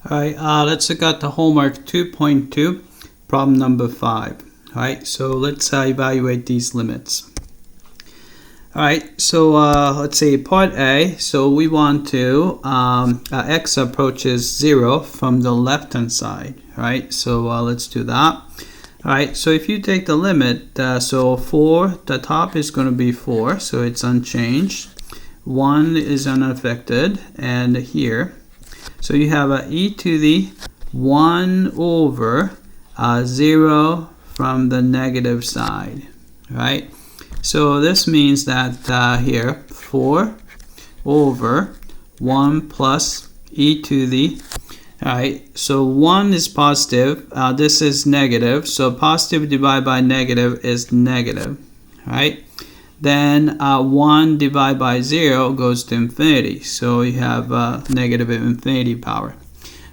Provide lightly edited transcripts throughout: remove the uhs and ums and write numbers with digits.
Alright, let's look at the homework 2.2, problem number 5. Alright, so let's evaluate these limits. Alright, so let's say part A, so we want to, x approaches 0 from the left hand side. Alright, so let's do that. Alright, so if you take the limit, so 4, the top is going to be 4, so it's unchanged. 1 is unaffected, and here, so you have e to the 1 over 0 from the negative side, right? So this means that here 4 over 1 plus e to the, alright, so 1 is positive, this is negative, so positive divided by negative is negative, right? Then 1 divided by 0 goes to infinity, so you have negative infinity power.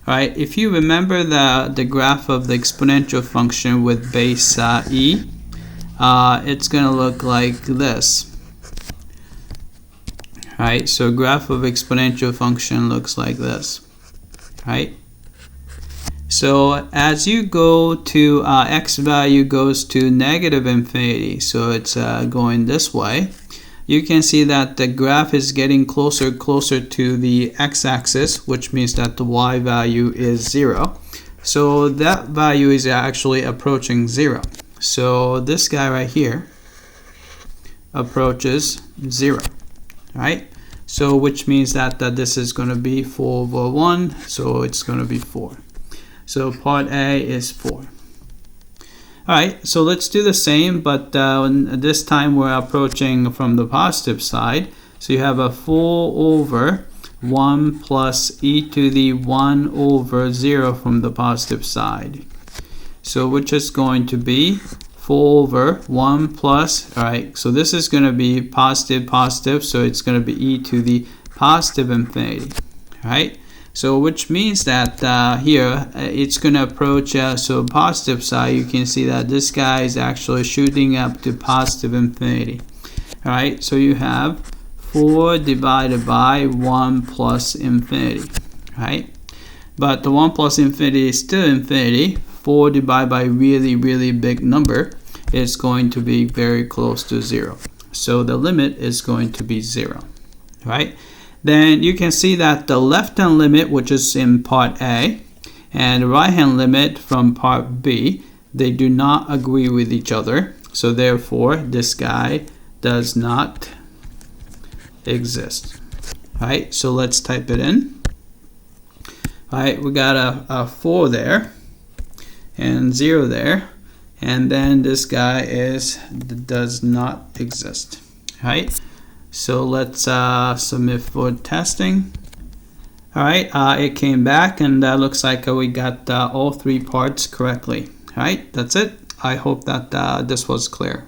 Alright, if you remember the graph of the exponential function with base e, it's going to look like this. Alright, so graph of exponential function looks like this. Right? So as you go to x value goes to negative infinity, so it's going this way, you can see that the graph is getting closer to the x-axis, which means that the y value is 0. So that value is actually approaching 0. So this guy right here approaches 0, right? So which means that this is going to be 4 over 1, so it's going to be 4. So part A is 4. Alright, so let's do the same, but this time we're approaching from the positive side. So you have a 4 over 1 plus e to the 1 over 0 from the positive side. So which is going to be 4 over 1 plus, alright, so this is going to be positive, so it's going to be e to the positive infinity, right? So which means that here it's going to approach, so positive side, you can see that this guy is actually shooting up to positive infinity. Alright, so you have 4 divided by 1 plus infinity. Right? But the 1 plus infinity is still infinity. 4 divided by really big number is going to be very close to 0. So the limit is going to be 0. Right? Then you can see that the left-hand limit, which is in part A, and the right-hand limit from part B, they do not agree with each other. So therefore, this guy does not exist. Right? So let's type it in. Right? We got a 4 there and 0 there, and then this guy does not exist. Right? So let's submit for testing. Alright, it came back, and looks like we got all 3 parts correctly. Alright, that's it. I hope that this was clear.